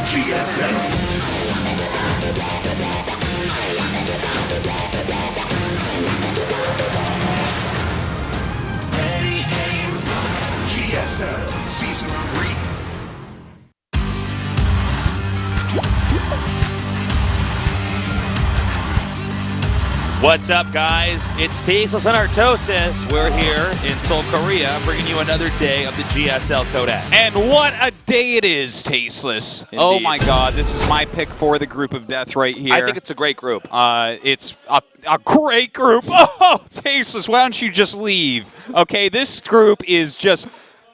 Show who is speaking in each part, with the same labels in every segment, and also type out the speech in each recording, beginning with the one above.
Speaker 1: GSL. GSL Season 3.
Speaker 2: What's up, guys? It's Tasteless and Artosis. We're here in Seoul, Korea, bringing you another day of the GSL Code S.
Speaker 3: And what a day it is, Tasteless.
Speaker 2: Indeed.
Speaker 3: Oh my God, this is my pick for the group of death right here.
Speaker 2: I think it's a great group.
Speaker 3: It's a great group. Oh, Tasteless, why don't you just leave? Okay, this group is just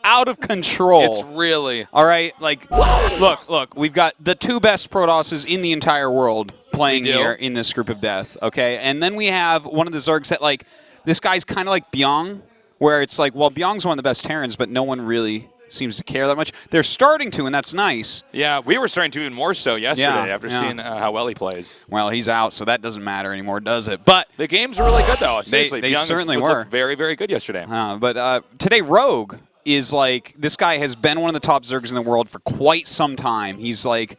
Speaker 3: out of control.
Speaker 2: It's really...
Speaker 3: All right, like, look, we've got the two best Protosses in the entire world playing here in this group of death, okay? And then we have one of the Zergs that, like, this guy's kind of like Byung, where it's like, well, Byung's one of the best Terrans, but no one really seems to care that much. They're starting to, and that's nice.
Speaker 2: Yeah, we were starting to even more so yesterday after seeing how well he plays.
Speaker 3: Well, he's out, so that doesn't matter anymore, does it? But
Speaker 2: the games are really good, though. Seriously,
Speaker 3: they certainly
Speaker 2: looked very, very good yesterday.
Speaker 3: But today, Rogue is like, this guy has been one of the top Zergs in the world for quite some time. He's like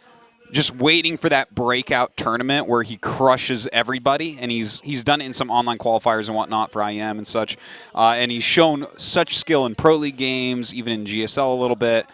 Speaker 3: just waiting for that breakout tournament where he crushes everybody, and he's done it in some online qualifiers and whatnot for IEM and such. And he's shown such skill in Pro League games, even in GSL a little bit.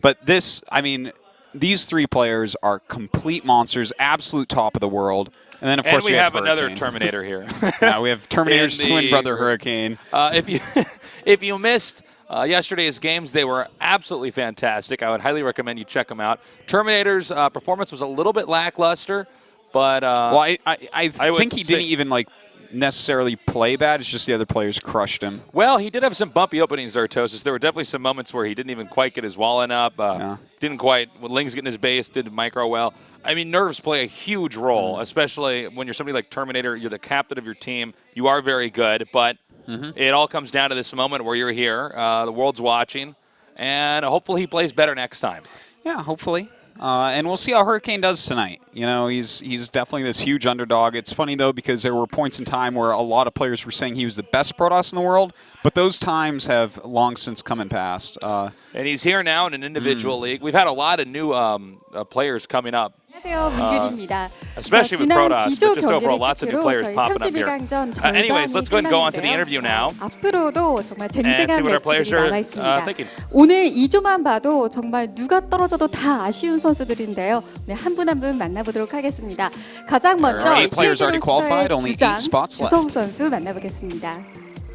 Speaker 3: But this, I mean, these three players are complete monsters, absolute top of the world. And then, of course,
Speaker 2: we have another
Speaker 3: Hurricane.
Speaker 2: Terminator here.
Speaker 3: Yeah, we have Terminator's twin brother, Hurricane.
Speaker 2: If you missed yesterday's games, they were absolutely fantastic. I would highly recommend you check them out. Terminator's performance was a little bit lackluster, but
Speaker 3: well, I think he didn't even like necessarily play bad. It's just the other players crushed him.
Speaker 2: Well, he did have some bumpy openings, Artosis. There were definitely some moments where he didn't even quite get his wall in up. Didn't quite. When Ling's getting his base, did micro well. I mean, nerves play a huge role, especially when you're somebody like Terminator. You're the captain of your team. You are very good, but it all comes down to this moment where you're here. The world's watching, and hopefully he plays better next time.
Speaker 3: Yeah, hopefully. And we'll see how Hurricane does tonight. You know, he's definitely this huge underdog. It's funny, though, because there were points in time where a lot of players were saying he was the best Protoss in the world, but those times have long since come and passed.
Speaker 2: And he's here now in an individual league. We've had a lot of new players coming up.
Speaker 4: 안녕하세요, 문규리입니다.
Speaker 2: Especially with Protoss, but just overall, lots of new players popping up here. Anyways, let's go ahead and go on to the interview now.
Speaker 4: 앞으로도 정말
Speaker 2: And see
Speaker 4: 쟁쟁한
Speaker 2: what our players
Speaker 4: 매치들이
Speaker 2: are
Speaker 4: 남아 있습니다.
Speaker 2: thinking.
Speaker 4: 오늘 2조만 봐도 정말 누가 떨어져도 다 아쉬운 선수들인데요. 네, 한 분 한 분 만나보도록 하겠습니다. 가장 먼저 실제로서의 주장 주성욱 선수 만나보겠습니다.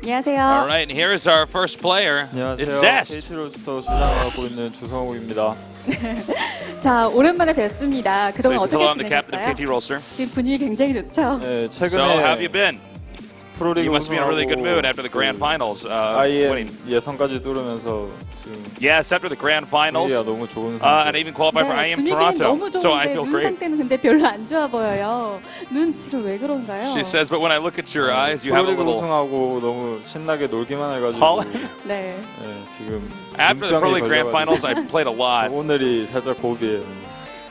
Speaker 4: 안녕하세요.
Speaker 2: All right, and here is our first player. It's Zest.
Speaker 5: KT로스터 주장을 맡고 있는 주성욱입니다.
Speaker 4: 자, 오랜만에 뵙습니다. 그동안
Speaker 2: So
Speaker 4: 어떻게
Speaker 2: I'm the captain of
Speaker 4: 지내셨어요?
Speaker 2: KT Rollster.
Speaker 4: 지금 분위기 굉장히 좋죠?
Speaker 5: 네,
Speaker 2: So how have you
Speaker 5: 최근에
Speaker 2: been?
Speaker 5: 프로리그
Speaker 2: You must be in a really good mood after the grand finals. Winning.
Speaker 5: IEM 예선까지 뚫으면서 지금
Speaker 2: Yes, after the grand finals.
Speaker 5: 분위기가 너무 좋은
Speaker 2: And
Speaker 5: 상태.
Speaker 2: even qualified for
Speaker 4: 네,
Speaker 2: IEM
Speaker 4: 분위기는
Speaker 2: Toronto.
Speaker 4: 너무
Speaker 2: So I
Speaker 4: 좋은데
Speaker 2: feel
Speaker 4: 눈
Speaker 2: great.
Speaker 4: 상태는 근데 별로 안 좋아 보여요. 눈 지금 왜 그런가요?
Speaker 2: She says, but when I look at your eyes, you have a
Speaker 5: 프로리그
Speaker 2: little...
Speaker 5: 우승하고 너무 신나게 놀기만 해가지고
Speaker 2: Paul?
Speaker 4: 네.
Speaker 5: 네, 지금
Speaker 2: After the Pro
Speaker 5: 눈병이
Speaker 2: League grand
Speaker 5: 걸려가지고
Speaker 2: finals, I played a lot.
Speaker 5: 오늘이 살짝 고비예요.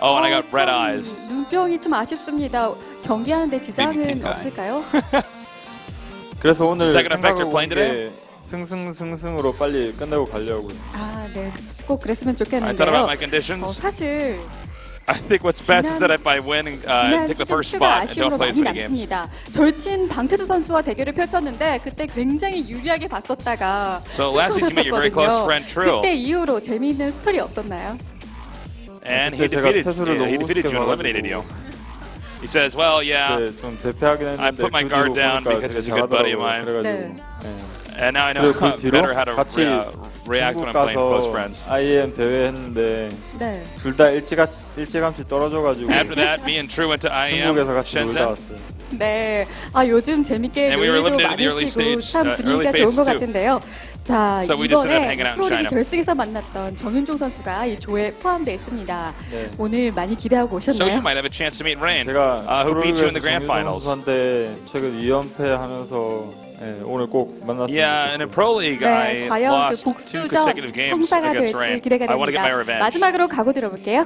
Speaker 2: Oh, and I got red
Speaker 4: 참
Speaker 2: eyes.
Speaker 4: 눈병이 좀 아쉽습니다. 경기하는데 지장은
Speaker 3: 핑크 아이.
Speaker 4: 없을까요?
Speaker 5: 그래서 오늘
Speaker 2: Is that gonna affect your
Speaker 5: 생각하고
Speaker 2: playing today?
Speaker 5: 있는 게 승승승승으로 빨리 끝내고 가려고요.
Speaker 4: 아, 네. 꼭 그랬으면
Speaker 2: I thought about
Speaker 4: 좋겠는데요.
Speaker 2: my conditions.
Speaker 4: 사실
Speaker 2: I think what's best is that if I win and
Speaker 4: 지난
Speaker 2: take the
Speaker 4: 시즌
Speaker 2: first
Speaker 4: 2가
Speaker 2: spot and
Speaker 4: 아쉬움으로
Speaker 2: don't play as
Speaker 4: 많이
Speaker 2: many games.
Speaker 4: 남습니다. 절친 방태주 선수와 대결을 펼쳤는데 그때 굉장히 유리하게 봤었다가
Speaker 2: So last season you met your very close friend Trill.
Speaker 4: 그때 이후로 재미있는 스토리 없었나요?
Speaker 2: And he
Speaker 5: 그때 제가
Speaker 2: defeated
Speaker 5: 태수를
Speaker 2: you
Speaker 5: 너무
Speaker 2: and eliminated you. He says, well, yeah,
Speaker 5: 네, 좀 대패하긴 했는데
Speaker 2: I put my
Speaker 5: 그
Speaker 2: guard
Speaker 5: 뒤로
Speaker 2: down
Speaker 5: 보니까
Speaker 2: because
Speaker 5: 되게
Speaker 2: he's a good buddy of
Speaker 5: 잘하더라고요.
Speaker 2: mine.
Speaker 5: 그래가지고
Speaker 4: 네.
Speaker 2: And now I know
Speaker 5: 그리고 그 뒤로
Speaker 2: better how to
Speaker 5: 같이
Speaker 2: react when
Speaker 5: 중국
Speaker 2: I'm playing close
Speaker 5: 가서
Speaker 2: friends.
Speaker 5: IEM 대회 했는데
Speaker 4: 네.
Speaker 5: 둘 다 일찌감치 떨어져가지고
Speaker 2: After that, me and True went to IEM
Speaker 5: 중국에서 같이 놀다
Speaker 2: Shenzhen.
Speaker 5: 왔어요.
Speaker 4: 네. 아, 요즘 재밌게
Speaker 2: And we were
Speaker 4: 놀이도
Speaker 2: limited to the early
Speaker 4: 많으시고
Speaker 2: stage,
Speaker 4: 참
Speaker 2: early
Speaker 4: 분위기가
Speaker 2: phase
Speaker 4: 좋은 것
Speaker 2: too.
Speaker 4: 같은데요. 자,
Speaker 2: So we just ended up
Speaker 4: 이번에
Speaker 2: hanging out in
Speaker 4: 프로리그
Speaker 2: China.
Speaker 4: 결승에서 만났던 정윤종 선수가 이 조에 포함되어 있습니다.
Speaker 5: 네.
Speaker 4: 오늘 많이 기대하고
Speaker 2: So you
Speaker 4: 오셨나요?
Speaker 2: might have a chance to meet Rain,
Speaker 5: 제가
Speaker 2: who beat you in the
Speaker 5: 프로리그에서
Speaker 2: grand finals.
Speaker 5: 선수한테 최근 2연패 하면서 오늘 꼭 만났으면
Speaker 2: Yeah, and in
Speaker 5: 좋겠어요.
Speaker 2: Pro League, I
Speaker 4: 네, 과연 그
Speaker 2: lost two
Speaker 4: 복수전
Speaker 2: consecutive games
Speaker 4: 성사가
Speaker 2: against
Speaker 4: 될지
Speaker 2: Rain.
Speaker 4: 기대가
Speaker 2: I want to get my
Speaker 4: 됩니다.
Speaker 2: revenge.
Speaker 4: 마지막으로 각오 들어볼게요.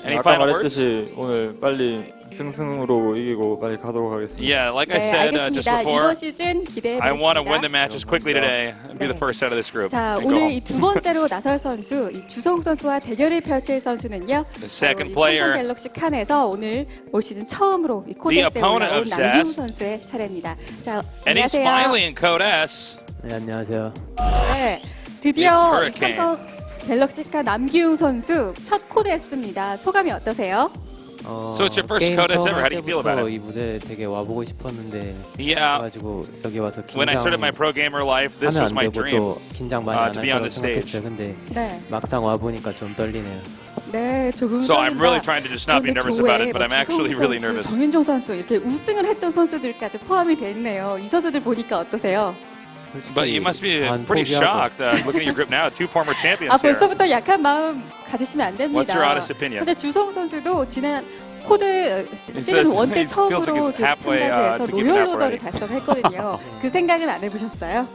Speaker 2: Any
Speaker 5: 아까
Speaker 2: final words?
Speaker 5: 말했듯이 오늘 빨리 승승으로 이기고 빨리 가도록 하겠습니다.
Speaker 2: Yeah, like I
Speaker 4: 네,
Speaker 2: said just
Speaker 4: 알겠습니다.
Speaker 2: before,
Speaker 4: 이번 시즌 기대해
Speaker 2: I want to win the
Speaker 4: 보겠습니다.
Speaker 2: matches quickly today and be the first out of this group.
Speaker 4: 자,
Speaker 2: and go
Speaker 4: 오늘
Speaker 2: home.
Speaker 4: 이 두 번째로 나설 선수, 이 주성 선수와 대결을 펼칠 선수는요.
Speaker 2: The second
Speaker 4: 바로 이
Speaker 2: player.
Speaker 4: 삼성 갤럭시 칸에서 오늘 올 시즌 처음으로 이
Speaker 2: The
Speaker 4: 코데스에
Speaker 2: opponent
Speaker 4: 올라온
Speaker 2: of
Speaker 4: 남기훈
Speaker 2: Zest.
Speaker 4: 선수의 차례입니다. 자,
Speaker 2: And he's
Speaker 4: 안녕하세요.
Speaker 2: finally in Code S.
Speaker 1: 네, 안녕하세요.
Speaker 4: 네, 드디어
Speaker 2: It's
Speaker 4: 이
Speaker 2: Hurricane.
Speaker 4: 삼성 갤럭시 칸 남기훈 선수 첫 코데스입니다. 소감이 어떠세요?
Speaker 2: So it's your first
Speaker 1: 게임
Speaker 2: Code S
Speaker 1: 처음
Speaker 2: ever. How
Speaker 1: 할
Speaker 2: do you feel about
Speaker 1: 때부터
Speaker 2: it?
Speaker 1: 이 무대 되게 와보고 싶었는데
Speaker 2: Yeah.
Speaker 1: 그래가지고 여기 와서
Speaker 2: When I started my pro gamer life, this was
Speaker 1: 하면 안
Speaker 2: my
Speaker 1: 되고
Speaker 2: dream.
Speaker 1: 또 긴장 많이 안
Speaker 2: to
Speaker 1: 할
Speaker 2: be on
Speaker 1: 거라고
Speaker 2: the stage.
Speaker 1: 생각했어요. 근데
Speaker 4: 네,
Speaker 1: 막상 와 보니까 좀 떨리네요.
Speaker 4: 네, 조금
Speaker 2: So I'm really
Speaker 4: 떨린다.
Speaker 2: trying to just not be
Speaker 4: 그런데
Speaker 2: nervous about
Speaker 4: 조에
Speaker 2: it, but I'm actually
Speaker 4: 주성
Speaker 2: really
Speaker 4: 선수,
Speaker 2: nervous.
Speaker 4: 정윤종 선수 이렇게 우승을 했던 선수들까지 포함이 돼 있네요. 이 선수들 보니까 어떠세요?
Speaker 2: But you must be
Speaker 1: 반
Speaker 2: pretty
Speaker 1: 포기하고
Speaker 2: shocked looking at your group now. Two former champions
Speaker 4: 아,
Speaker 2: here.
Speaker 4: 벌써부터 약한 마음 가지시면 안 됩니다.
Speaker 2: What's your honest opinion?
Speaker 4: 사실 주성 선수도 지난 코드 시즌
Speaker 2: says
Speaker 4: 1 때
Speaker 2: he feels like
Speaker 4: 처음으로
Speaker 2: he's halfway,
Speaker 4: 참가를 해서
Speaker 2: to give it
Speaker 4: 로열
Speaker 2: up
Speaker 4: 로더를
Speaker 2: already.
Speaker 4: 달성했거든요. 그 생각은 안 해보셨어요?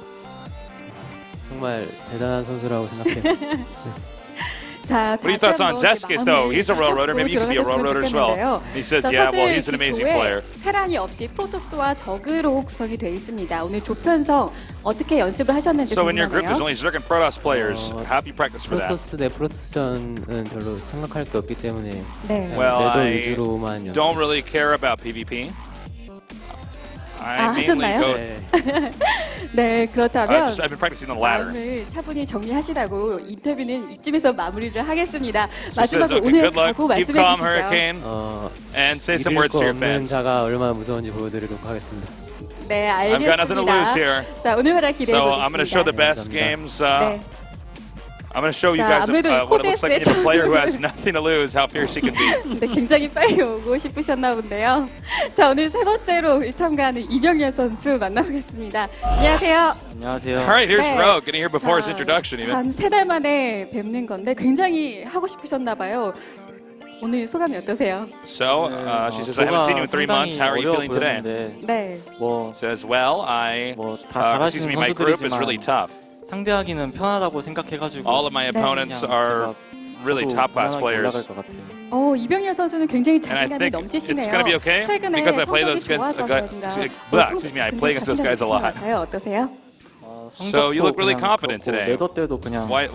Speaker 1: 정말 대단한 선수라고 생각해요.
Speaker 4: 자,
Speaker 2: What are your thoughts on Zest case, though? He's a rail roader. Maybe you could be a rail roader as well. He says, yeah, well, he's an amazing player.
Speaker 4: 테란이 없이 프로토스와 적으로 구성이 돼 있습니다. 오늘 조편성 어떻게 연습을 하셨는지
Speaker 2: So in your group, there's
Speaker 4: 궁금하네요.
Speaker 2: only certain Protoss players. How have you practiced for that?
Speaker 1: 프로토스 대 프로토스전은 별로 생각할 게 없기 때문에
Speaker 4: 네.
Speaker 2: Well,
Speaker 1: 레더
Speaker 2: I
Speaker 1: 위주로만 연습.
Speaker 2: don't really care about PvP. I mainly
Speaker 4: 하셨나요?
Speaker 2: go.
Speaker 4: 네, 그렇다면
Speaker 2: I've been practicing the ladder.
Speaker 4: 마음을 차분히 정리하시라고 인터뷰는 이쯤에서 마무리를 하겠습니다.
Speaker 2: She says,
Speaker 4: 마지막으로
Speaker 2: okay,
Speaker 4: 오늘
Speaker 2: good luck.
Speaker 4: 각오
Speaker 2: Keep
Speaker 4: 말씀해
Speaker 2: calm,
Speaker 4: 주시죠.
Speaker 2: Hurricane, and say some
Speaker 1: 이길
Speaker 2: words
Speaker 1: 거
Speaker 2: to your
Speaker 1: 없는
Speaker 2: fans.
Speaker 1: 자가 얼마나 무서운지 보여드리도록 하겠습니다.
Speaker 4: 네,
Speaker 2: I've got nothing to lose here.
Speaker 4: 알겠습니다. 자, 오늘 활약 기대해
Speaker 2: So I'm going to show the
Speaker 4: 보겠습니다.
Speaker 2: best games.
Speaker 4: 네.
Speaker 2: I'm going to show you
Speaker 4: 자,
Speaker 2: guys
Speaker 4: 아무래도 이
Speaker 2: what it looks like
Speaker 4: 코데스의
Speaker 2: in a player who has nothing to lose, how fierce he can be.
Speaker 4: 네, 굉장히 빨리 오고 싶으셨나 본데요. 자, 오늘 세 번째로 참가하는 이병렬 선수 만나보겠습니다. 안녕하세요.
Speaker 1: 안녕하세요.
Speaker 2: All right, here's
Speaker 4: 네.
Speaker 2: Rogue getting here before his
Speaker 4: 자,
Speaker 2: introduction even.
Speaker 4: 한 세 달 만에 뵙는 건데 굉장히 하고 싶으셨나 봐요. 오늘 소감이 어떠세요?
Speaker 2: So she says, I haven't seen you in 3 months. How are you feeling today?
Speaker 4: 네.
Speaker 6: 뭐
Speaker 2: Says, well, I,
Speaker 6: 다
Speaker 2: excuse
Speaker 6: 잘하시는
Speaker 2: me, my group is really
Speaker 6: 선수들이지만
Speaker 2: tough.
Speaker 6: 상대하기는 편하다고 생각해가지고
Speaker 2: All of my opponents are really top class
Speaker 6: 올라갈
Speaker 2: players.
Speaker 6: 것 같아요.
Speaker 4: 이병렬 선수는 굉장히
Speaker 2: And I
Speaker 4: 자신감이
Speaker 2: think
Speaker 4: 넘치시네요.
Speaker 2: it's going to be okay
Speaker 4: 최근에
Speaker 2: because I play
Speaker 4: 성적이
Speaker 2: those guys.
Speaker 4: 좋아서 그런가
Speaker 2: Excuse me, I play against those guys a lot.
Speaker 4: 같아요. 어떠세요?
Speaker 2: So you look really confident today.
Speaker 6: 레더 때도 그냥
Speaker 2: Why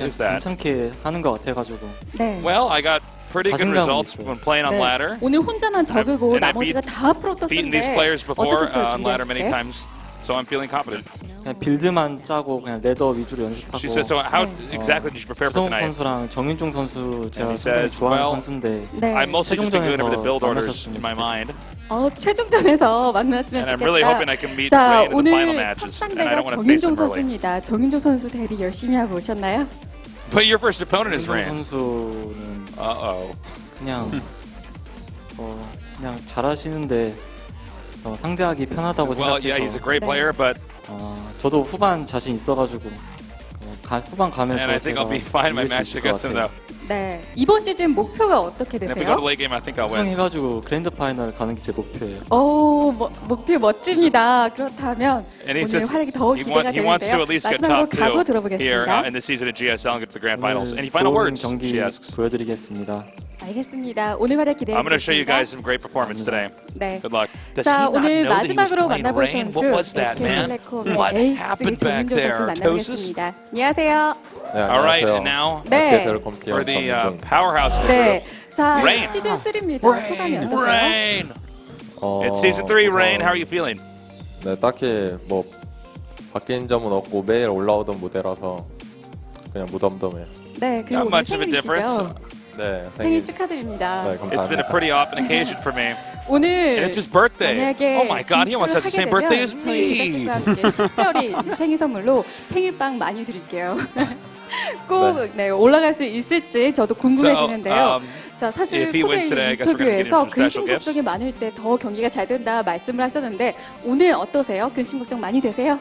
Speaker 2: is that?
Speaker 6: 괜찮게 하는 것 같아가지고
Speaker 4: 네.
Speaker 2: Well, I got pretty good
Speaker 6: 자신감이
Speaker 2: results
Speaker 6: 있어요.
Speaker 2: when playing on
Speaker 4: 네.
Speaker 2: ladder.
Speaker 4: 오늘 혼자만 적으고
Speaker 2: And I've
Speaker 4: 나머지가 다
Speaker 2: Beaten these
Speaker 4: 프로토스인데
Speaker 2: players before
Speaker 4: 어떠셨어요?
Speaker 2: on ladder
Speaker 4: 준비하실
Speaker 2: many
Speaker 4: 때?
Speaker 2: times, so I'm feeling confident.
Speaker 6: 그냥 빌드만 짜고 그냥 레더 위주로 연습하고
Speaker 2: She says, so how
Speaker 4: 네.
Speaker 2: exactly did you prepare for
Speaker 6: 주성
Speaker 2: tonight?
Speaker 6: 선수랑 정윤종 선수 제가
Speaker 2: he
Speaker 6: 상당히
Speaker 2: says,
Speaker 6: 좋아하는
Speaker 2: well,
Speaker 6: 선수인데
Speaker 4: 네.
Speaker 2: I'm mostly just been going over the build orders
Speaker 6: 만나셨으면
Speaker 2: in my
Speaker 6: 좋겠어요.
Speaker 2: mind,
Speaker 4: 최종전에서 만났으면
Speaker 2: and I'm
Speaker 4: 좋겠다.
Speaker 2: really hoping I can meet
Speaker 4: 자,
Speaker 2: Ray in the final
Speaker 4: 오늘 첫
Speaker 2: matches, and I
Speaker 4: 상대가
Speaker 2: don't want to face
Speaker 4: 정윤종
Speaker 2: him early.
Speaker 4: 선수입니다. 정윤종 선수 대비 열심히 하고 오셨나요?
Speaker 2: But your first opponent is
Speaker 6: 정윤종
Speaker 2: Ray.
Speaker 6: 선수는
Speaker 2: Uh-oh.
Speaker 6: 그냥 그냥 잘하시는데 상대하기 편하다고
Speaker 2: Well, yeah, he's a
Speaker 6: 생각해서
Speaker 2: great player, but
Speaker 6: 저도 후반 자신 있어가지고 후반 가면
Speaker 2: and I think I'll be fine in my match against him though.
Speaker 4: 네. 이번 시즌 목표가 어떻게
Speaker 2: And if we go to
Speaker 4: 되세요?
Speaker 2: late game, I think I'll win.
Speaker 6: 우승해가지고 그랜드 파이널 가는 게 제 목표예요.
Speaker 4: 목표 멋집니다. 그렇다면
Speaker 2: And he
Speaker 4: 오늘
Speaker 2: says
Speaker 4: 활약이 더
Speaker 2: he
Speaker 4: 기대가
Speaker 2: wants to
Speaker 4: 되는데요.
Speaker 2: at least get
Speaker 4: 마지막으로
Speaker 2: top
Speaker 4: 각오
Speaker 2: 2 here
Speaker 4: 들어보겠습니다.
Speaker 2: in the season of GSL and get to the grand finals.
Speaker 6: 오늘
Speaker 2: Any final
Speaker 6: 좋은
Speaker 2: words?
Speaker 6: 경기
Speaker 2: She asks.
Speaker 6: 보여드리겠습니다.
Speaker 4: 알겠습니다. 오늘 활약 기대해
Speaker 2: I'm going to show you
Speaker 4: 보겠습니다.
Speaker 2: guys some great performance today.
Speaker 4: 네.
Speaker 2: Good luck.
Speaker 4: 자, 오늘 마지막으로 만나볼 선수 SK텔레콤의 에이스 정윤종 선수 만나보겠습니다. 안녕하세요.
Speaker 7: 네,
Speaker 2: All right,
Speaker 7: 안녕하세요.
Speaker 2: and now
Speaker 4: 네.
Speaker 7: SK텔레콤 팀
Speaker 2: for the
Speaker 7: 정윤종.
Speaker 2: powerhouse of the
Speaker 4: 네.
Speaker 2: group.
Speaker 4: 자,
Speaker 2: Rain.
Speaker 4: 시즌 3입니다. 소감이 어떠세요?
Speaker 2: Rain. It's season 3, Rain. How are you feeling?
Speaker 7: 네, 딱히 뭐 바뀐 점은 없고 매일 올라오던 무대라서 그냥 무덤덤해요.
Speaker 4: 네, 그리고
Speaker 2: Not
Speaker 4: 오늘
Speaker 2: much of a difference.
Speaker 4: 생일이시죠?
Speaker 7: 네,
Speaker 4: 생일 축하드립니다.
Speaker 7: 네,
Speaker 2: It's been a
Speaker 7: 감사합니다.
Speaker 2: pretty often occasion for me.
Speaker 4: 오늘
Speaker 2: And it's his birthday.
Speaker 4: 만약에
Speaker 2: Oh my God, he almost has the same birthday as
Speaker 4: 저희
Speaker 2: me.
Speaker 4: 제작진과 함께 특별히 생일 선물로 생일빵 많이 드릴게요. 꼭 네, 올라갈 수 있을지 저도 궁금해지는데요. 자, 사실
Speaker 2: if he wins today, I
Speaker 4: 코데이
Speaker 2: guess we're gonna get him
Speaker 4: 인터뷰에서
Speaker 2: some special
Speaker 4: 근심 걱정이 많을 때 더 경기가 잘 된다 말씀을 하셨는데 오늘 어떠세요? 근심 걱정 많이 되세요?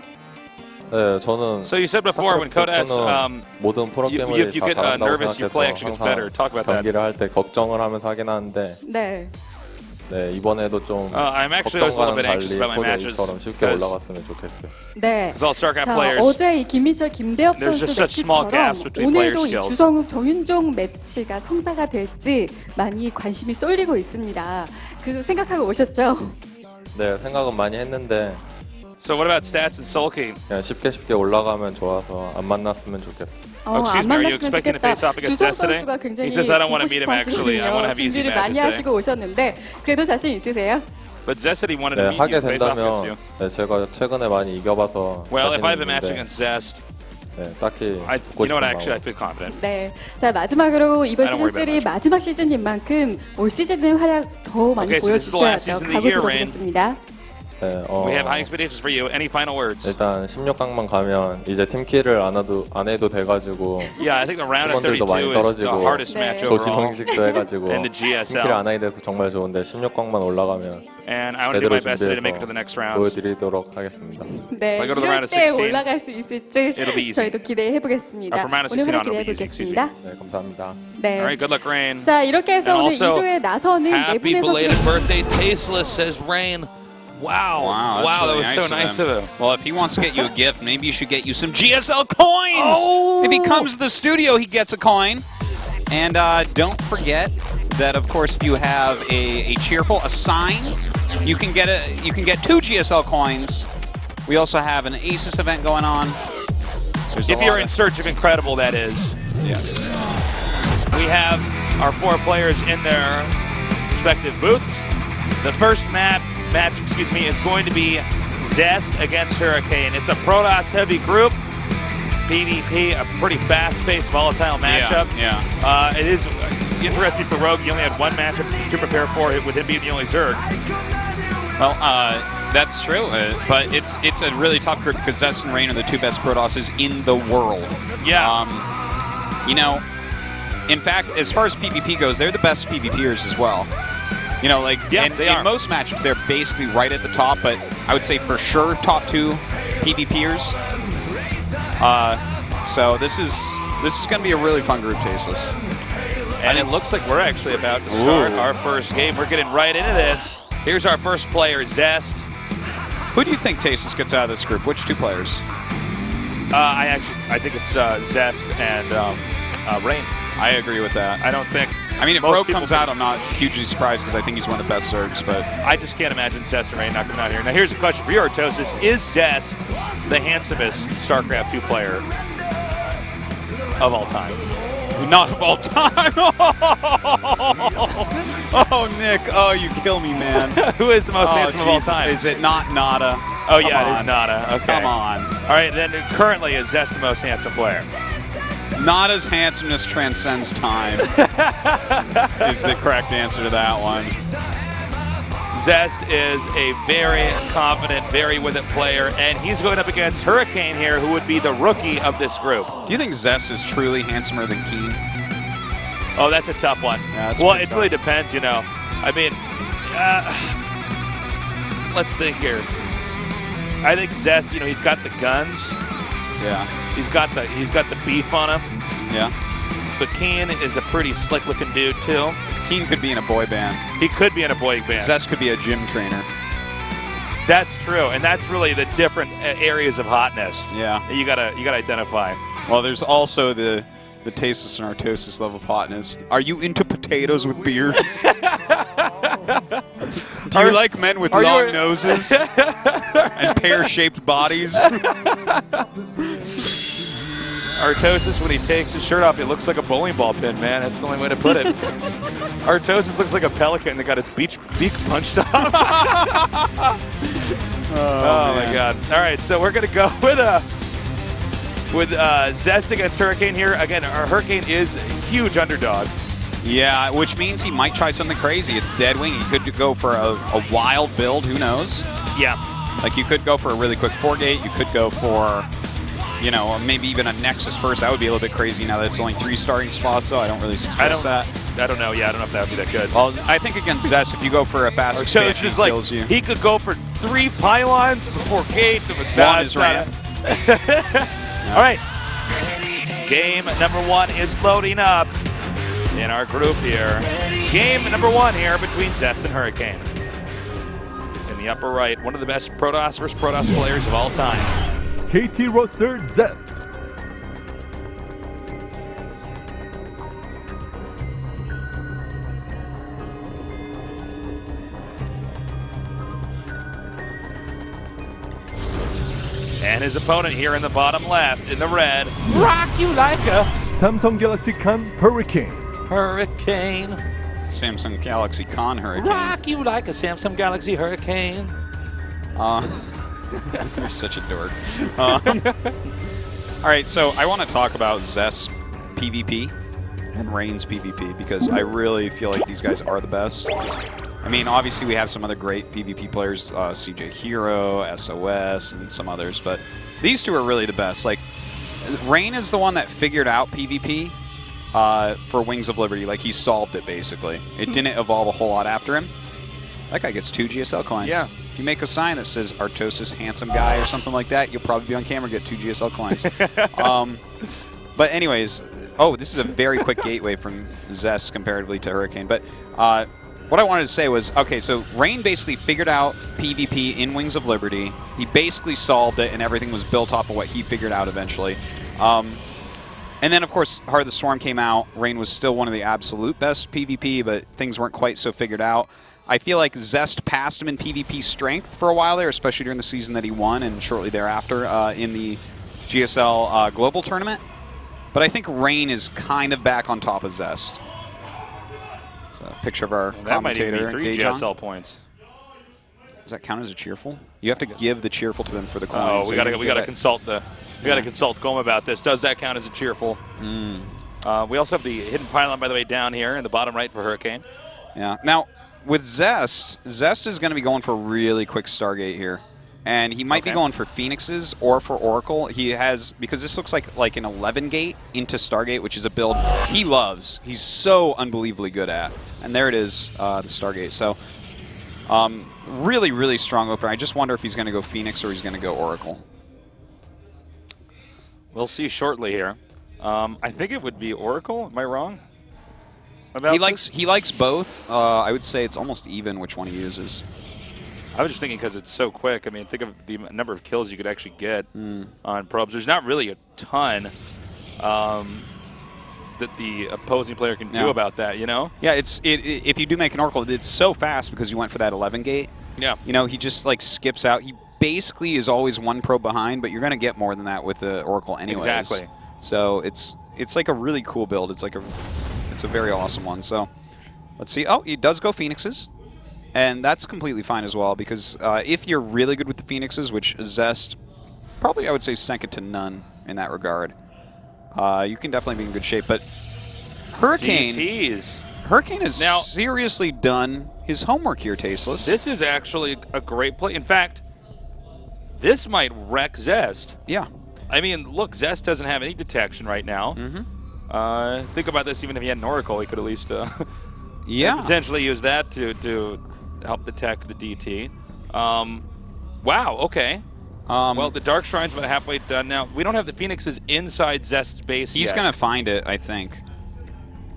Speaker 7: 네, 저는
Speaker 2: So you said before when Code S,
Speaker 7: 모든
Speaker 2: you
Speaker 7: 프로게임을 다
Speaker 2: get
Speaker 7: 잘한다고
Speaker 2: nervous, your play
Speaker 7: 생각해서
Speaker 2: actually gets better.
Speaker 7: 항상
Speaker 2: Talk about that.
Speaker 7: 경기를 할 때 걱정을 하면서 하긴 하는데
Speaker 4: 네.
Speaker 7: 네, 이번에도 좀
Speaker 2: I'm actually always a little
Speaker 7: 걱정과는
Speaker 2: bit anxious
Speaker 7: 달리
Speaker 2: about my
Speaker 7: 코드
Speaker 2: matches
Speaker 7: A처럼 쉽게
Speaker 2: because
Speaker 7: 올라갔으면 좋겠어요.
Speaker 4: 네.
Speaker 2: it's all StarCraft
Speaker 4: 자,
Speaker 2: players.
Speaker 4: 어제 이 김민철, 김대엽
Speaker 2: There's
Speaker 4: 선수
Speaker 2: just such small
Speaker 4: 매치처럼
Speaker 2: gaps between player
Speaker 4: 오늘도 이
Speaker 2: skills.
Speaker 4: 주성욱, 정윤종 매치가 성사가 될지 많이 관심이 쏠리고 있습니다. 그 생각하고 오셨죠?
Speaker 7: 네, 생각은 많이 했는데
Speaker 2: So what about stats and sulky?
Speaker 7: 그냥 쉽게 올라가면 좋아서 안 만났으면 좋겠어요.
Speaker 2: Oh, excuse
Speaker 4: 안
Speaker 2: me, are you
Speaker 4: 만났으면
Speaker 2: expecting to
Speaker 4: 좋겠다.
Speaker 2: face off against
Speaker 4: 주성
Speaker 2: Zest today?
Speaker 4: 선수가 굉장히
Speaker 2: He says I don't want
Speaker 4: 보고
Speaker 2: to meet him
Speaker 4: 싶어
Speaker 2: actually. I want to have easy
Speaker 4: 준비를 많이
Speaker 2: matches
Speaker 4: 하시고
Speaker 2: today.
Speaker 4: 오셨는데 그래도 자신 있으세요?
Speaker 2: But Zest said he wanted to
Speaker 7: 네,
Speaker 2: meet you
Speaker 7: 하게
Speaker 2: and face off against you.
Speaker 7: 된다면 네, 제가 최근에 많이 이겨봐서
Speaker 2: Well, if
Speaker 7: 자신이
Speaker 2: I have a match
Speaker 7: 있는데
Speaker 2: against Zest,
Speaker 7: 네, 딱히
Speaker 2: you
Speaker 7: 붙고
Speaker 2: know what?
Speaker 7: 싶은
Speaker 2: Actually, I
Speaker 7: 마음은
Speaker 2: feel confident.
Speaker 4: 네. 자, 마지막으로 이번
Speaker 2: I don't worry
Speaker 4: 시즌 3
Speaker 2: about
Speaker 4: 마지막 시즌인 만큼 올 시즌의 활약 더 많이
Speaker 2: Okay, so this is the last
Speaker 4: 보여주셔야죠.
Speaker 2: season of the
Speaker 4: 각오
Speaker 2: year, Rain.
Speaker 4: 들어보겠습니다.
Speaker 7: 네,
Speaker 2: We have high expectations for you. Any final words?
Speaker 7: 일단 16강만 가면 이제 팀킬을 안 해도 돼가지고
Speaker 2: Yeah, I think the round of
Speaker 7: 팀원들도
Speaker 2: 32
Speaker 7: 많이
Speaker 2: is the
Speaker 7: 떨어지고
Speaker 2: hardest
Speaker 4: 네.
Speaker 2: match overall.
Speaker 7: 조지방식도 해가지고
Speaker 2: And the GSL.
Speaker 7: 팀킬을 안 하게 돼서 정말 좋은데 16강만 올라가면
Speaker 2: And I want to do
Speaker 7: 제대로
Speaker 2: my best today to make it to the next
Speaker 7: 준비해서
Speaker 2: rounds.
Speaker 7: 보여드리도록 하겠습니다.
Speaker 4: 네.
Speaker 2: If I go to the round
Speaker 4: 이럴
Speaker 2: of
Speaker 4: 때
Speaker 2: 16,
Speaker 4: 올라갈 수 있을지
Speaker 2: it'll be easy.
Speaker 4: 저희도 기대해 보겠습니다.
Speaker 2: For round of
Speaker 4: 오늘
Speaker 2: 16
Speaker 4: 활약
Speaker 2: it'll
Speaker 4: 기대해
Speaker 2: be easy. Excuse me.
Speaker 4: 보겠습니다.
Speaker 7: 네, 감사합니다.
Speaker 4: 네.
Speaker 2: All right, good luck, Rain.
Speaker 4: 자, 이렇게 해서
Speaker 2: And
Speaker 4: 오늘
Speaker 2: also,
Speaker 4: 2조에 나서는 네
Speaker 2: Happy
Speaker 4: 분의
Speaker 2: belated
Speaker 4: 선수
Speaker 2: birthday, Tasteless, says Rain. Wow.
Speaker 3: Wow, that's
Speaker 2: That
Speaker 3: really
Speaker 2: was so nice of him.
Speaker 3: Well, if he wants to get you a gift, maybe you should get you some GSL coins.
Speaker 2: Oh!
Speaker 3: If he comes to the studio, he gets a coin. And don't forget that, of course, if you have a sign, you can get 2 GSL coins. We also have an Asus event going on. There's a
Speaker 2: If you're
Speaker 3: lot
Speaker 2: in search of incredible, that is.
Speaker 3: yes.
Speaker 2: We have our 4 players in their respective booths. The first match, is going to be Zest against Hurricane. It's a Protoss heavy group. PvP, a pretty fast-paced, volatile matchup.
Speaker 3: Yeah.
Speaker 2: It is interesting for Rogue. You only had one matchup to prepare for it, with him being the only Zerg.
Speaker 3: Well, that's true, but it's a really tough group because Zest and Rain are the 2 best Protosses in the world.
Speaker 2: Yeah.
Speaker 3: You know, in fact, as far as PvP goes, they're the best PvPers as well. You know, like
Speaker 2: Yeah,
Speaker 3: in
Speaker 2: they are.
Speaker 3: most matchups, they're basically right at the top, but I would say for sure top 2 PvPers. So this is going to be a really fun group, Tasteless.
Speaker 2: And it looks like we're actually about to start our first game. We're getting right into this. Here's our first player, Zest.
Speaker 3: Who do you think Tasteless gets out of this group? Which 2 players?
Speaker 2: I think it's Zest and Rain.
Speaker 3: I agree with that.
Speaker 2: I don't think.
Speaker 3: I mean, if
Speaker 2: most
Speaker 3: Rogue
Speaker 2: people
Speaker 3: comes out, I'm not hugely surprised because I think he's one of the best Zergs, but
Speaker 2: I just can't imagine Zest and Rain not coming out here. Now, here's a question for you, Artosis. Is Zest the handsomest StarCraft II player of all time?
Speaker 3: not of all time. Oh, Nick. Oh, you kill me, man.
Speaker 2: Who is the most handsome of all
Speaker 3: Jesus.
Speaker 2: time?
Speaker 3: Is it not Nada?
Speaker 2: Oh, yeah, it is Nada. Okay.
Speaker 3: Come on.
Speaker 2: All right, then currently is Zest the most handsome player?
Speaker 3: Nada's handsomeness transcends time is the correct answer to that one.
Speaker 2: Zest is a very confident, very with it player, and he's going up against Hurricane here, who would be the rookie of this group.
Speaker 3: Do you think Zest is truly handsomer than Keen?
Speaker 2: Oh, that's a tough one.
Speaker 3: Yeah, that's
Speaker 2: well,
Speaker 3: pretty
Speaker 2: it
Speaker 3: tough.
Speaker 2: really depends, you know. I mean, let's think here. I think Zest, you know, he's got the guns.
Speaker 3: Yeah.
Speaker 2: He's got the beef on him.
Speaker 3: Yeah.
Speaker 2: But Keen is a pretty slick-looking dude too.
Speaker 3: Keen could be in a boy band.
Speaker 2: He could be in a boy band.
Speaker 3: Zest could be a gym trainer.
Speaker 2: That's true, and that's really the different areas of hotness.
Speaker 3: Yeah.
Speaker 2: that you gotta identify.
Speaker 3: Well, there's also the tasteless and artosis level of hotness. Are you into potatoes with beards? Do you like men with long noses and pear-shaped bodies?
Speaker 2: Artosis, when he takes his shirt off, it looks like a bowling ball pin, man. That's the only way to put it. Artosis looks like a pelican that got its beak punched off. Oh my God! All right, so we're gonna go with Zest against Hurricane here. Again, our Hurricane is a huge underdog.
Speaker 3: Yeah, which means he might try something crazy. It's Deadwing. He could go for a wild build. Who knows?
Speaker 2: Yeah.
Speaker 3: Like, you could go for a really quick 4-gate. You could go for, you know, maybe even a Nexus first. That would be a little bit crazy now that it's only 3 starting spots, so I don't really suggest that.
Speaker 2: I don't know. Yeah, I don't know if that would be that good.
Speaker 3: Well, I think against Zest, if you go for a fast
Speaker 2: So
Speaker 3: expansion,
Speaker 2: it's just
Speaker 3: he
Speaker 2: like
Speaker 3: kills you.
Speaker 2: he could go for 3 pylons before gate.
Speaker 3: One is ramp.
Speaker 2: All right. Game number 1 is loading up. in our group here. Game number 1 here between Zest and Hurricane. In the upper right, one of the best Protoss versus Protoss players of all time.
Speaker 8: KT roster Zest.
Speaker 2: And his opponent here in the bottom left, in the red, rock you like a
Speaker 8: Samsung Galaxy Con Hurricane.
Speaker 2: hurricane.
Speaker 3: Samsung Galaxy Con Hurricane.
Speaker 2: Rock you like a Samsung Galaxy Hurricane.
Speaker 3: You're such a dork. All right, so I want to talk about Zest's PvP and Rain's PvP because I really feel like these guys are the best. I mean, obviously we have some other great PvP players, CJ Hero, SOS, and some others, but these two are really the best. Like, Rain is the one that figured out PvP for Wings of Liberty. Like, he solved it, basically. It didn't evolve a whole lot after him. That guy gets 2 GSL coins.
Speaker 2: Yeah.
Speaker 3: If you make a sign that says Artosis handsome guy or something like that, you'll probably be on camera and get 2 GSL coins. But anyways, oh, this is a very quick gateway from Zest comparatively to Hurricane. But what I wanted to say was, okay, so Rain basically figured out PvP in Wings of Liberty. He basically solved it, and everything was built off of what he figured out eventually. And then, of course, Heart of the Swarm came out. Rain was still one of the absolute best PvP, but things weren't quite so figured out. I feel like Zest passed him in PvP strength for a while there, especially during the season that he won and shortly thereafter in the GSL Global Tournament. But I think Rain is kind of back on top of Zest. It's a picture of our commentator,
Speaker 2: that might even be 3
Speaker 3: Daejon.
Speaker 2: GSL points.
Speaker 3: Does that count as a cheerful? You have to give the cheerful to them for the coin.
Speaker 2: Oh,
Speaker 3: so
Speaker 2: we gotta consult GOM about this. Does that count as a cheerful? We also have the hidden pylon, by the way, down here in the bottom right for Hurricane.
Speaker 3: Yeah. Now, with Zest is going to be going for a really quick Stargate here. And he might be going for Phoenixes or for Oracle. He has, because this looks like an 11 gate into Stargate, which is a build he loves. He's so unbelievably good at. And there it is, the Stargate. So, really, really strong opener. I just wonder if he's going to go Phoenix or he's going to go Oracle.
Speaker 2: We'll see shortly here. I think it would be Oracle. Am I wrong?
Speaker 3: He likes both. I would say it's almost even which one he uses.
Speaker 2: I was just thinking because it's so quick. I mean, think of the number of kills you could actually get on probes. There's not really a ton that the opposing player can do about that, you know?
Speaker 3: Yeah, if you do make an Oracle, it's so fast because you went for that 11 gate.
Speaker 2: Yeah.
Speaker 3: You know, he just like skips out. He basically is always 1 probe behind, but you're going to get more than that with the Oracle anyways.
Speaker 2: Exactly.
Speaker 3: So it's like a really cool build. It's a very awesome one. So let's see. Oh, he does go Phoenixes. And that's completely fine as well, because if you're really good with the Phoenixes, which Zest, probably I would say second to none in that regard, you can definitely be in good shape. But Hurricane has
Speaker 2: now,
Speaker 3: seriously done his homework here, Tasteless.
Speaker 2: This is actually a great play. In fact, this might wreck Zest.
Speaker 3: Yeah.
Speaker 2: I mean, look, Zest doesn't have any detection right now. Think about this, even if he had an Oracle, he could at least potentially use that to help detect the DT. Wow, okay. Well, the Dark Shrine's about halfway done now. We don't have the Phoenixes inside Zest's base
Speaker 3: He's
Speaker 2: yet.
Speaker 3: going to find it, I think.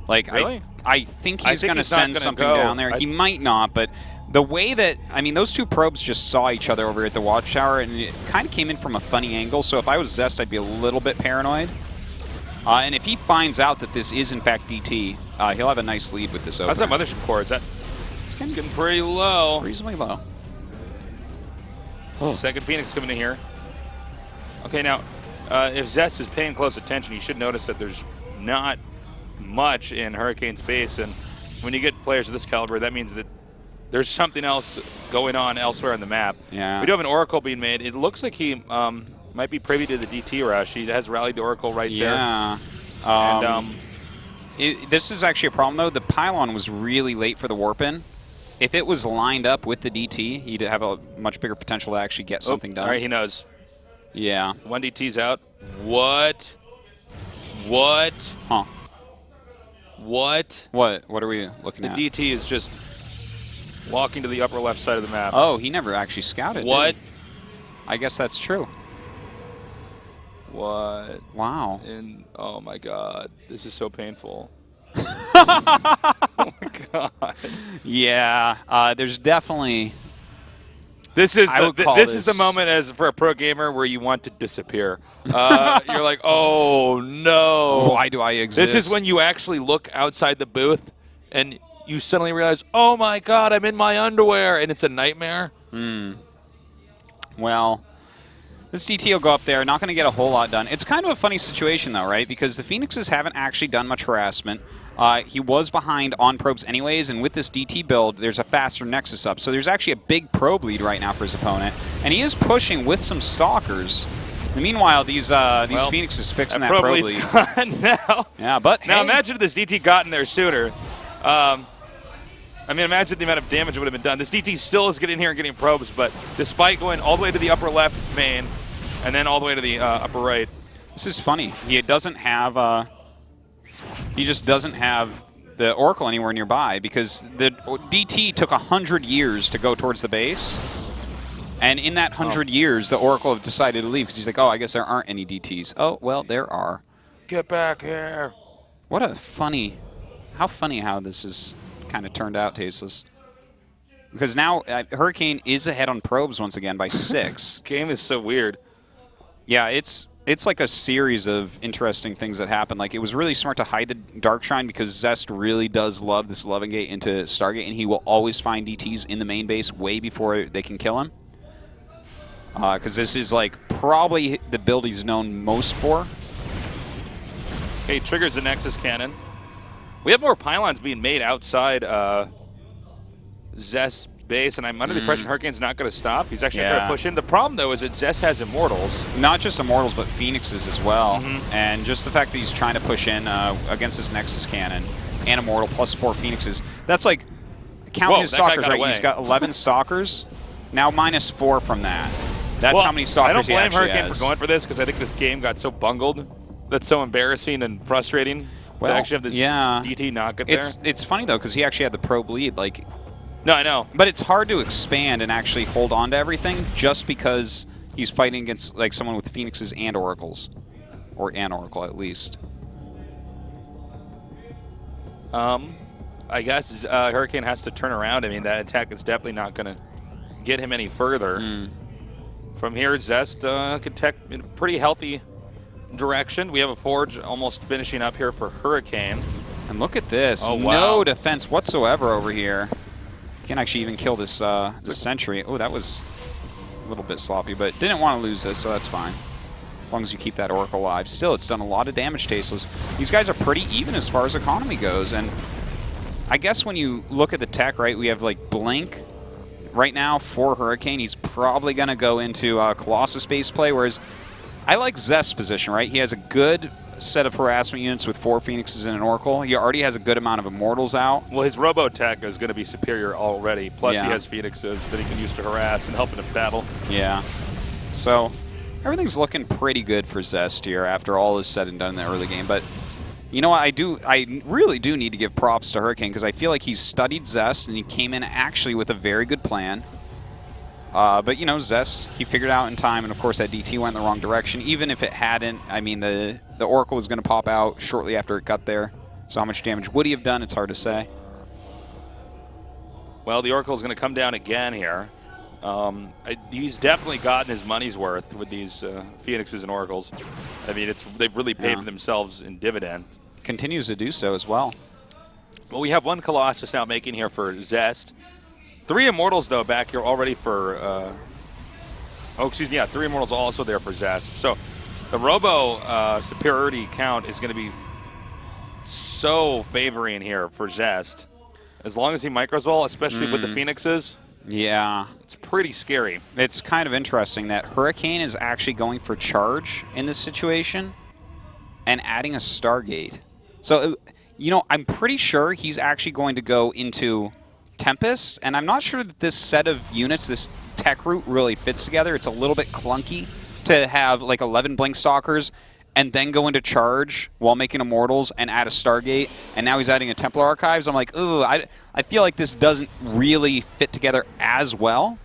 Speaker 3: Like,
Speaker 2: really?
Speaker 3: I think he's going to send something down there. He might not, but the way that, I mean, those two probes just saw each other over at the Watchtower, and it kind of came in from a funny angle, so if I was Zest, I'd be a little bit paranoid. And if he finds out that this is, in fact, DT, he'll have a nice lead with this opener.
Speaker 2: How's that Mothership core? It's getting pretty low.
Speaker 3: Reasonably low.
Speaker 2: Second Phoenix coming in here. Okay, now, if Zest is paying close attention, you should notice that there's not much in Hurricane's base, and when you get players of this caliber, that means that there's something else going on elsewhere on the map.
Speaker 3: Yeah.
Speaker 2: We do have an Oracle being made. It looks like he might be privy to the DT rush. He has rallied the Oracle right there.
Speaker 3: Yeah. This is actually a problem, though. The pylon was really late for the warp-in. If it was lined up with the DT, he'd have a much bigger potential to actually get something done.
Speaker 2: All right, he knows.
Speaker 3: Yeah.
Speaker 2: One DT's out. What?
Speaker 3: Huh.
Speaker 2: What?
Speaker 3: What are we looking
Speaker 2: the
Speaker 3: at?
Speaker 2: The DT is just walking to the upper left side of the map.
Speaker 3: Oh, he never actually scouted.
Speaker 2: What?
Speaker 3: I guess that's true.
Speaker 2: What?
Speaker 3: Wow.
Speaker 2: And oh my God, this is so painful. Oh my god.
Speaker 3: Yeah, there's definitely.
Speaker 2: This is
Speaker 3: this
Speaker 2: the moment as for a pro gamer where you want to disappear. You're like, oh no.
Speaker 3: Why do I exist?
Speaker 2: This is when you actually look outside the booth and you suddenly realize, oh my god, I'm in my underwear, and it's a nightmare.
Speaker 3: Well, this DT will go up there, not going to get a whole lot done. It's kind of a funny situation, though, right? Because the Phoenixes haven't actually done much harassment. He was behind on probes anyways, and with this DT build, there's a faster Nexus up. So there's actually a big probe lead right now for his opponent. And he is pushing with some Stalkers. And meanwhile, these Phoenixes fixing that probe lead.
Speaker 2: Gone now.
Speaker 3: Yeah, but
Speaker 2: now
Speaker 3: hey.
Speaker 2: imagine if this DT got in there sooner. I mean, imagine the amount of damage that would have been done. This DT still is getting in here and getting probes, but despite going all the way to the upper left main and then all the way to the upper right.
Speaker 3: This is funny. He doesn't have. He just doesn't have the Oracle anywhere nearby because the DT took 100 years to go towards the base. And in that 100 years, the Oracle have decided to leave because he's like, oh, I guess there aren't any DTs. Oh, well, there are.
Speaker 2: Get back here.
Speaker 3: What a funny, how this is kind of turned out, Tasteless. Because now Hurricane is ahead on probes once again by 6.
Speaker 2: Game is so weird.
Speaker 3: Yeah, it's like a series of interesting things that happen. Like, it was really smart to hide the Darkshine because Zest really does love this Loving Gate into Stargate, and he will always find DTs in the main base way before they can kill him. Because this is, like, probably the build he's known most for.
Speaker 2: He triggers the Nexus Cannon. We have more pylons being made outside Zest's base, and I'm under the impression Hurricane's not going to stop. He's actually trying to push in. The problem, though, is that Zest has Immortals.
Speaker 3: Not just Immortals, but Phoenixes as well. And just the fact that he's trying to push in against this Nexus Cannon and Immortal plus 4 Phoenixes. That's like, count his Stalkers, right? He's got 11 Stalkers. Now minus 4 from that. That's how many Stalkers he actually has.
Speaker 2: I don't blame Hurricane for going for this because I think this game got so bungled. That's so embarrassing and frustrating to actually have this DT not get there.
Speaker 3: It's funny, though, because he actually had the probe lead. Like,
Speaker 2: no, I know.
Speaker 3: But it's hard to expand and actually hold on to everything just because he's fighting against like someone with Phoenixes and Oracles. Or an Oracle, at least.
Speaker 2: I guess Hurricane has to turn around. I mean, that attack is definitely not going to get him any further. From here, Zest could tech in a pretty healthy direction. We have a Forge almost finishing up here for Hurricane.
Speaker 3: And look at this.
Speaker 2: Oh, wow.
Speaker 3: No defense whatsoever over here. Can't actually even kill this this Sentry. Oh, that was a little bit sloppy, but didn't want to lose this, so that's fine. As long as you keep that Oracle alive. Still, it's done a lot of damage, Tasteless. These guys are pretty even as far as economy goes, and I guess when you look at the tech, right, we have like Blink right now for Hurricane. He's probably going to go into Colossus base play, whereas I like Zest's position, right? He has a good set of harassment units with 4 Phoenixes and an Oracle. He already has a good amount of Immortals out.
Speaker 2: Well, his Robo-Tech is going to be superior already. Plus, he has Phoenixes that he can use to harass and help in a battle.
Speaker 3: Yeah. So, everything's looking pretty good for Zest here after all is said and done in the early game. But, you know what? I really do need to give props to Hurricane because I feel like he's studied Zest and he came in actually with a very good plan. But, you know, Zest, he figured out in time, and of course that DT went in the wrong direction. Even if it hadn't, I mean, the Oracle was going to pop out shortly after it got there. So how much damage would he have done? It's hard to say.
Speaker 2: Well, the Oracle is going to come down again here. He's definitely gotten his money's worth with these Phoenixes and Oracles. I mean, they've really paid for themselves in dividend.
Speaker 3: Continues to do so as well.
Speaker 2: Well, we have 1 Colossus now making here for Zest. 3 Immortals, though, back here already for... 3 Immortals also there for Zest. So the Robo superiority count is going to be so favoring here for Zest. As long as he micros all, especially with the Phoenixes.
Speaker 3: Yeah.
Speaker 2: It's pretty scary.
Speaker 3: It's kind of interesting that Hurricane is actually going for charge in this situation and adding a Stargate. So, you know, I'm pretty sure he's actually going to go into Tempest, and I'm not sure that this set of units, this tech route, really fits together. It's a little bit clunky to have like 11 Blink Stalkers and then go into charge while making Immortals and add a Stargate, and now he's adding a Templar Archives. I'm like, ooh, I feel like this doesn't really fit together as well,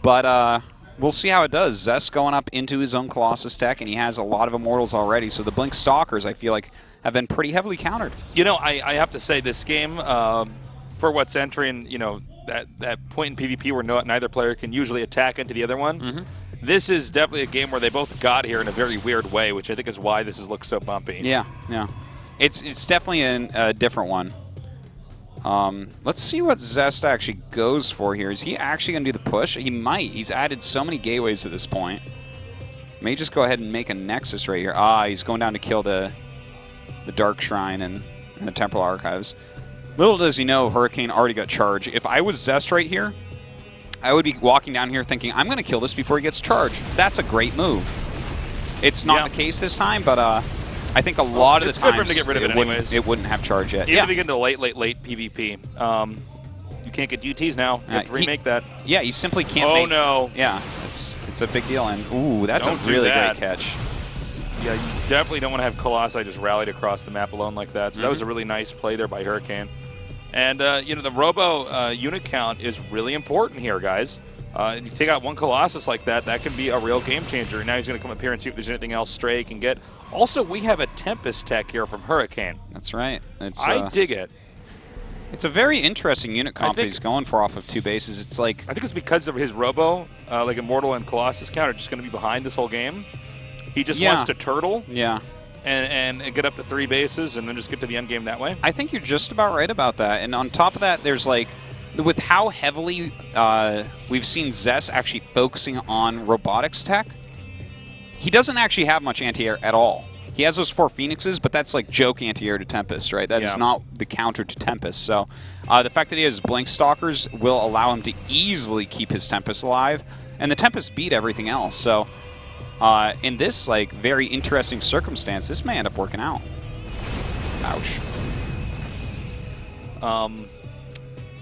Speaker 3: but we'll see how it does. Zest going up into his own Colossus tech, and he has a lot of Immortals already, so the Blink Stalkers, I feel like have been pretty heavily countered.
Speaker 2: You know, I have to say this game, for what's entering, you know, that point in PvP where neither player can usually attack into the other one, this is definitely a game where they both got here in a very weird way, which I think is why this has looked so bumpy.
Speaker 3: Yeah, yeah. It's definitely a different one. Let's see what Zest actually goes for here. Is he actually going to do the push? He might. He's added so many gateways at this point. May just go ahead and make a Nexus right here. Ah, he's going down to kill the Dark Shrine and the Temporal Archives. Little does he know, Hurricane already got charged. If I was Zest right here, I would be walking down here thinking, I'm going to kill this before he gets charged. That's a great move. It's not the case this time, but I think a lot of the times
Speaker 2: good for him to get rid of
Speaker 3: it wouldn't have charge yet.
Speaker 2: Even if you get into late PvP, you can't get DTs now. You have to remake that.
Speaker 3: Yeah, you simply can't.
Speaker 2: Oh no!
Speaker 3: Yeah, it's a big deal. And ooh, that's a really great catch.
Speaker 2: Yeah, you definitely don't want to have Colossi just rallied across the map alone like that. So that was a really nice play there by Hurricane. And you know, the Robo unit count is really important here, guys. You take out one Colossus like that, that can be a real game changer. Now he's going to come up here and see if there's anything else Stray can get. Also, we have a Tempest tech here from Hurricane.
Speaker 3: That's right.
Speaker 2: I dig it.
Speaker 3: It's a very interesting unit comp that he's going for off of 2 bases. It's like,
Speaker 2: I think it's because of his Robo, like Immortal and Colossus count are just going to be behind this whole game. He just wants to turtle.
Speaker 3: Yeah.
Speaker 2: And get up to 3 bases and then just get to the end game that way.
Speaker 3: I think you're just about right about that. And on top of that, there's like, with how heavily we've seen Zest actually focusing on robotics tech, he doesn't actually have much anti-air at all. He has those 4 Phoenixes, but that's like joke anti-air to Tempest, right? That is not the counter to Tempest. So the fact that he has Blink Stalkers will allow him to easily keep his Tempest alive. And the Tempest beat everything else. So in this like very interesting circumstance, this may end up working out. Ouch.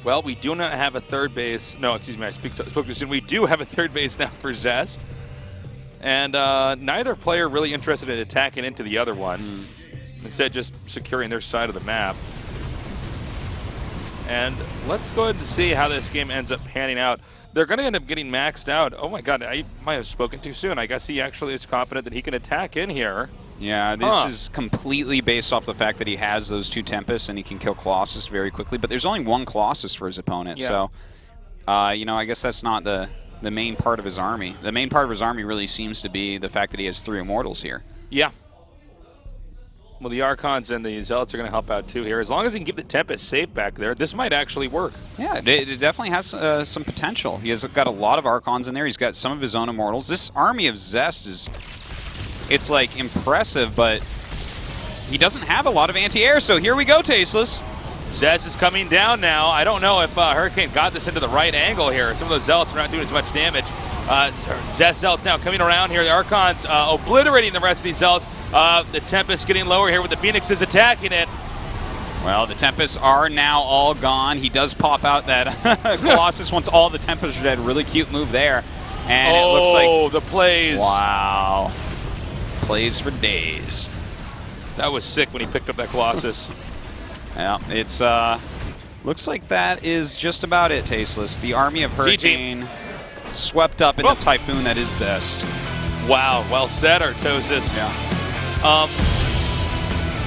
Speaker 2: Well, we do not have a third base. No, excuse me, I spoke too soon. We do have a third base now for Zest. And neither player really interested in attacking into the other one. Instead, just securing their side of the map. And let's go ahead and see how this game ends up panning out. They're going to end up getting maxed out. Oh my god, I might have spoken too soon. I guess he actually is confident that he can attack in here.
Speaker 3: Yeah, this is completely based off the fact that he has those 2 Tempests and he can kill Colossus very quickly. But there's only 1 Colossus for his opponent, so you know, I guess that's not the main part of his army. The main part of his army really seems to be the fact that he has 3 Immortals here.
Speaker 2: Yeah. Well, the Archons and the Zealots are going to help out too here. As long as he can keep the Tempest safe back there, this might actually work.
Speaker 3: Yeah, it definitely has some potential. He has got a lot of Archons in there. He's got some of his own Immortals. This army of Zest is... It's like impressive, but he doesn't have a lot of anti-air, so here we go, Tasteless.
Speaker 2: Zest is coming down now. I don't know if Hurricane got this into the right angle here. Some of those Zealots are not doing as much damage. Zest Zealots now coming around here. The Archons obliterating the rest of these Zealots. The Tempest getting lower here with the Phoenixes attacking it.
Speaker 3: Well, the Tempests are now all gone. He does pop out that Colossus once all the Tempests are dead. Really cute move there. And it looks like...
Speaker 2: the plays.
Speaker 3: Wow. Plays for days.
Speaker 2: That was sick when he picked up that Colossus.
Speaker 3: Yeah, it's looks like that is just about it, Tasteless. The army of Hurricane swept up in the typhoon that is Zest.
Speaker 2: Wow, well said, Artosis.
Speaker 3: Yeah.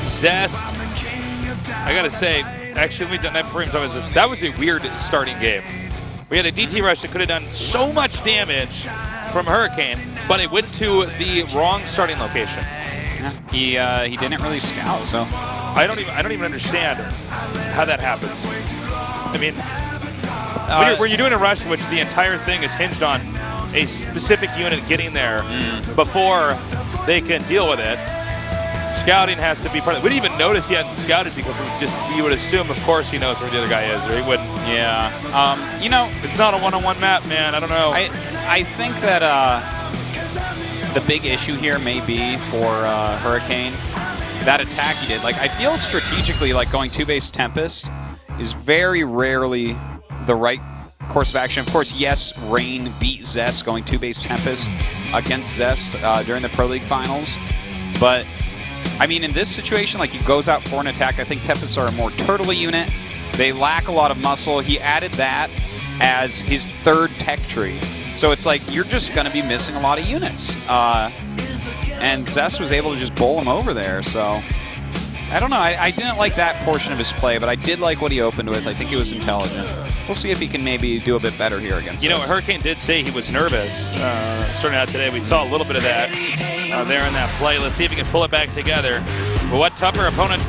Speaker 2: Zest, I gotta say, actually, we done that before him. That was a weird starting game. We had a DT rush that could have done so much damage from Hurricane, but it went to the wrong starting location.
Speaker 3: Yeah, he didn't really scout, so
Speaker 2: I don't even understand how that happens. I mean, when you're doing a rush in which the entire thing is hinged on a specific unit getting there before they can deal with it, scouting has to be part of it. We didn't even notice he hadn't scouted because you would assume, of course, he knows where the other guy is, or he wouldn't.
Speaker 3: Yeah. You know,
Speaker 2: it's not a one-on-one map, man. I don't know.
Speaker 3: I think that the big issue here may be for Hurricane, that attack he did. Like, I feel strategically like going 2-base Tempest is very rarely the right course of action. Of course, yes, Rain beat Zest going 2-base Tempest against Zest during the Pro League Finals. But, I mean, in this situation, like, he goes out for an attack. I think Tempests are a more turtley unit. They lack a lot of muscle. He added that as his 3rd tech tree. So it's like, you're just going to be missing a lot of units. And Zest was able to just bowl him over there, so... I don't know. I didn't like that portion of his play, but I did like what he opened with. I think it was intelligent. We'll see if he can maybe do a bit better here against us.
Speaker 2: Hurricane did say he was nervous starting out today. We saw a little bit of that there in that play. Let's see if he can pull it back together. But what tougher opponent